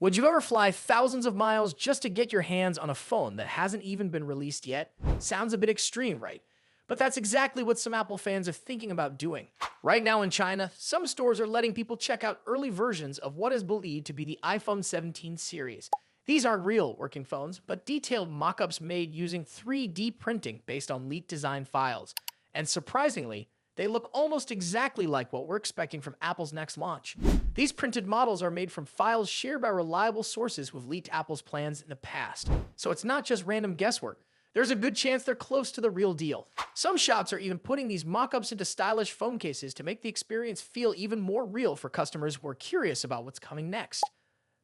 Would you ever fly thousands of miles just to get your hands on a phone that hasn't even been released yet? Sounds a bit extreme, right? But that's exactly what some Apple fans are thinking about doing. Right now in China, some stores are letting people check out early versions of what is believed to be the iPhone 17 series. These aren't real working phones, but detailed mock-ups made using 3D printing based on leaked design files. And surprisingly, they look almost exactly like what we're expecting from Apple's next launch. These printed models are made from files shared by reliable sources who've leaked Apple's plans in the past. So it's not just random guesswork. There's a good chance they're close to the real deal. Some shops are even putting these mock-ups into stylish phone cases to make the experience feel even more real for customers who are curious about what's coming next.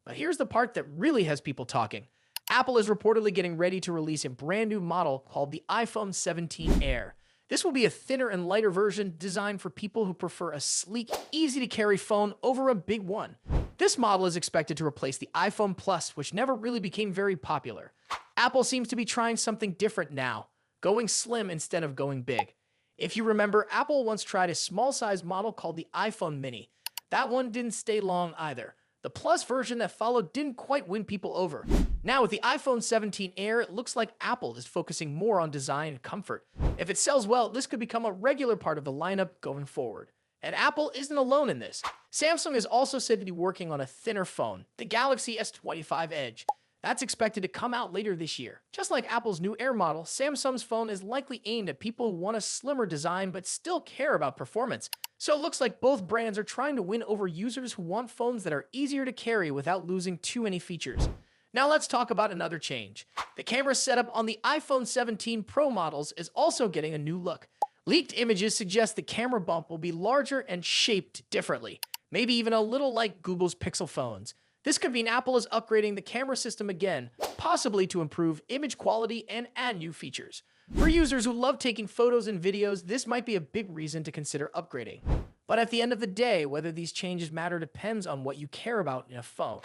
But here's the part that really has people talking. Apple is reportedly getting ready to release a brand new model called the iPhone 17 Air. This will be a thinner and lighter version designed for people who prefer a sleek, easy-to-carry phone over a big one. This model is expected to replace the iPhone Plus, which never really became very popular. Apple seems to be trying something different now, going slim instead of going big. If you remember, Apple once tried a small-size model called the iPhone Mini. That one didn't stay long either. The Plus version that followed didn't quite win people over. Now with the iPhone 17 Air, it looks like Apple is focusing more on design and comfort. If it sells well, this could become a regular part of the lineup going forward. And Apple isn't alone in this. Samsung is also said to be working on a thinner phone, the Galaxy S25 Edge. That's expected to come out later this year. Just like Apple's new Air model, Samsung's phone is likely aimed at people who want a slimmer design but still care about performance. So it looks like both brands are trying to win over users who want phones that are easier to carry without losing too many features. Now let's talk about another change. The camera setup on the iPhone 17 Pro models is also getting a new look. Leaked images suggest the camera bump will be larger and shaped differently, maybe even a little like Google's Pixel phones. This could mean Apple is upgrading the camera system again, possibly to improve image quality and add new features. For users who love taking photos and videos, this might be a big reason to consider upgrading. But at the end of the day, whether these changes matter depends on what you care about in a phone.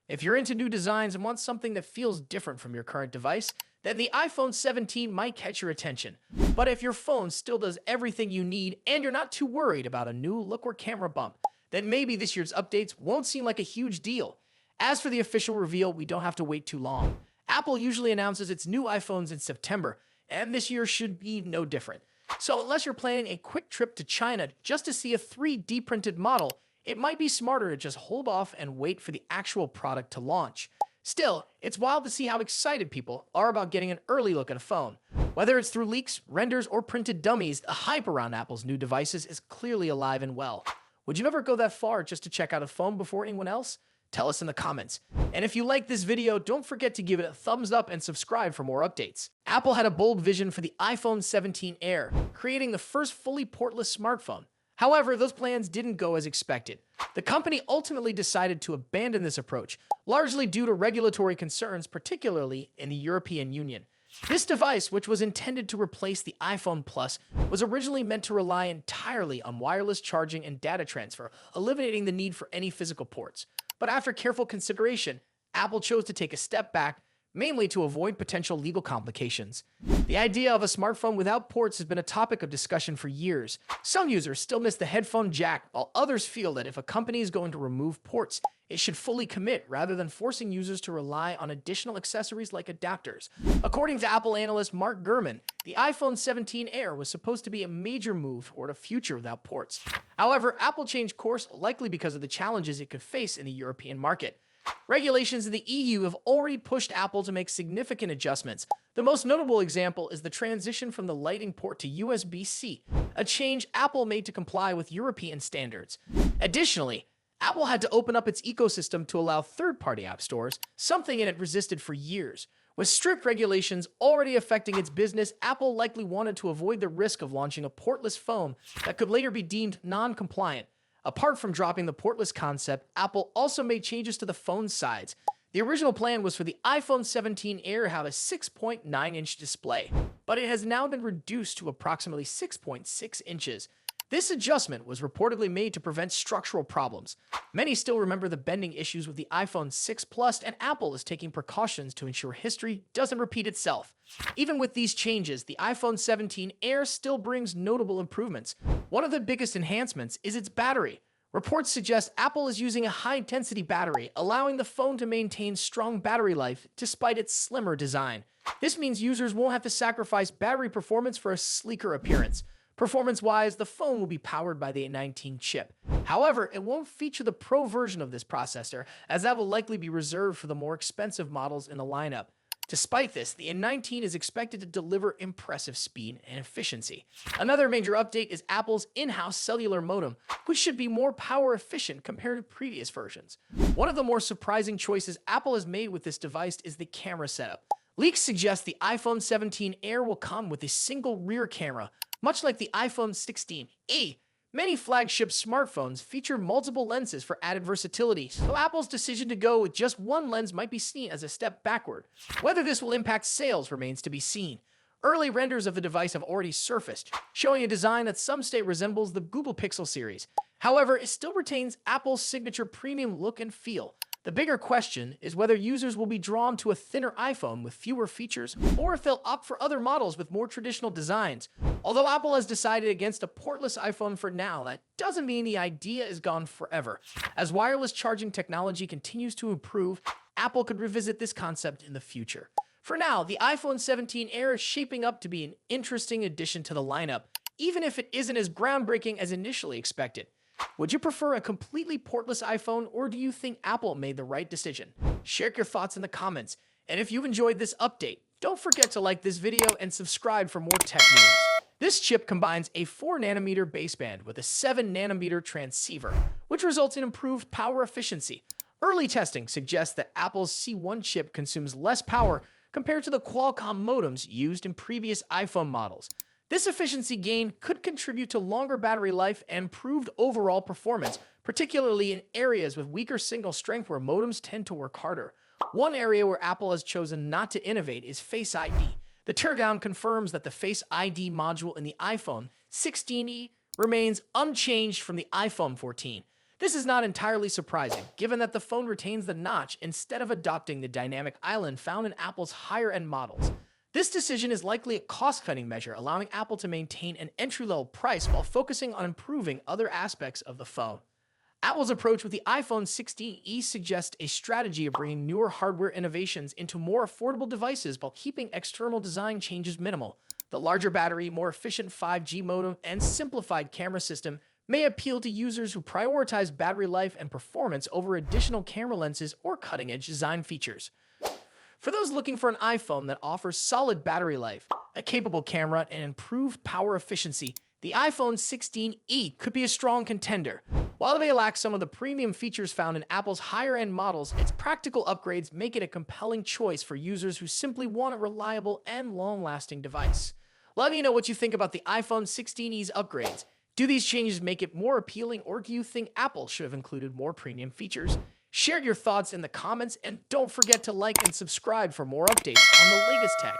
If you're into new designs and want something that feels different from your current device, then the iPhone 17 might catch your attention. But if your phone still does everything you need and you're not too worried about a new look or camera bump, then maybe this year's updates won't seem like a huge deal. As for the official reveal, we don't have to wait too long. Apple usually announces its new iPhones in September, and this year should be no different. So unless you're planning a quick trip to China just to see a 3D printed model, it might be smarter to just hold off and wait for the actual product to launch. Still, it's wild to see how excited people are about getting an early look at a phone. Whether it's through leaks, renders, or printed dummies, the hype around Apple's new devices is clearly alive and well. Would you ever go that far just to check out a phone before anyone else? Tell us in the comments. And if you like this video, don't forget to give it a thumbs up and subscribe for more updates. Apple had a bold vision for the iPhone 17 Air, creating the first fully portless smartphone. However, those plans didn't go as expected. The company ultimately decided to abandon this approach, largely due to regulatory concerns, particularly in the European Union. This device, which was intended to replace the iPhone Plus, was originally meant to rely entirely on wireless charging and data transfer, eliminating the need for any physical ports. But after careful consideration, Apple chose to take a step back, mainly to avoid potential legal complications. The idea of a smartphone without ports has been a topic of discussion for years. Some users still miss the headphone jack, while others feel that if a company is going to remove ports, it should fully commit rather than forcing users to rely on additional accessories like adapters. According to Apple analyst Mark Gurman, the iPhone 17 Air was supposed to be a major move toward a future without ports. However, Apple changed course likely because of the challenges it could face in the European market. Regulations in the EU have already pushed Apple to make significant adjustments. The most notable example is the transition from the Lightning port to USB-C, a change Apple made to comply with European standards. Additionally, Apple had to open up its ecosystem to allow third-party app stores, something it had resisted for years. With strict regulations already affecting its business, Apple likely wanted to avoid the risk of launching a portless phone that could later be deemed non-compliant. Apart from dropping the portless concept, Apple also made changes to the phone's sides. The original plan was for the iPhone 17 Air to have a 6.9-inch display, but it has now been reduced to approximately 6.6 inches. This adjustment was reportedly made to prevent structural problems. Many still remember the bending issues with the iPhone 6 Plus, and Apple is taking precautions to ensure history doesn't repeat itself. Even with these changes, the iPhone 17 Air still brings notable improvements. One of the biggest enhancements is its battery. Reports suggest Apple is using a high-intensity battery, allowing the phone to maintain strong battery life despite its slimmer design. This means users won't have to sacrifice battery performance for a sleeker appearance. Performance-wise, the phone will be powered by the A19 chip. However, it won't feature the Pro version of this processor, as that will likely be reserved for the more expensive models in the lineup. Despite this, the A19 is expected to deliver impressive speed and efficiency. Another major update is Apple's in-house cellular modem, which should be more power efficient compared to previous versions. One of the more surprising choices Apple has made with this device is the camera setup. Leaks suggest the iPhone 17 Air will come with a single rear camera, much like the iPhone 16e. Many flagship smartphones feature multiple lenses for added versatility, so Apple's decision to go with just one lens might be seen as a step backward. Whether this will impact sales remains to be seen. Early renders of the device have already surfaced, showing a design that some say resembles the Google Pixel series. However, it still retains Apple's signature premium look and feel. The bigger question is whether users will be drawn to a thinner iPhone with fewer features, or if they'll opt for other models with more traditional designs. Although Apple has decided against a portless iPhone for now, that doesn't mean the idea is gone forever. As wireless charging technology continues to improve, Apple could revisit this concept in the future. For now, the iPhone 17 Air is shaping up to be an interesting addition to the lineup, even if it isn't as groundbreaking as initially expected. Would you prefer a completely portless iPhone, or do you think Apple made the right decision? Share your thoughts in the comments, and if you've enjoyed this update, don't forget to like this video and subscribe for more tech news. This chip combines a 4nm baseband with a 7nm transceiver, which results in improved power efficiency. Early testing suggests that Apple's C1 chip consumes less power compared to the Qualcomm modems used in previous iPhone models. This efficiency gain could contribute to longer battery life and improved overall performance, particularly in areas with weaker signal strength where modems tend to work harder. One area where Apple has chosen not to innovate is Face ID. The teardown confirms that the Face ID module in the iPhone 16e remains unchanged from the iPhone 14. This is not entirely surprising, given that the phone retains the notch instead of adopting the dynamic island found in Apple's higher-end models. This decision is likely a cost-cutting measure, allowing Apple to maintain an entry-level price while focusing on improving other aspects of the phone. Apple's approach with the iPhone 16e suggests a strategy of bringing newer hardware innovations into more affordable devices while keeping external design changes minimal. The larger battery, more efficient 5G modem, and simplified camera system may appeal to users who prioritize battery life and performance over additional camera lenses or cutting-edge design features. For those looking for an iPhone that offers solid battery life, a capable camera, and improved power efficiency, the iPhone 16e could be a strong contender. While it may lack some of the premium features found in Apple's higher-end models, its practical upgrades make it a compelling choice for users who simply want a reliable and long-lasting device. Let me know what you think about the iPhone 16e's upgrades. Do these changes make it more appealing, or do you think Apple should have included more premium features? Share your thoughts in the comments, and don't forget to like and subscribe for more updates on the latest tech.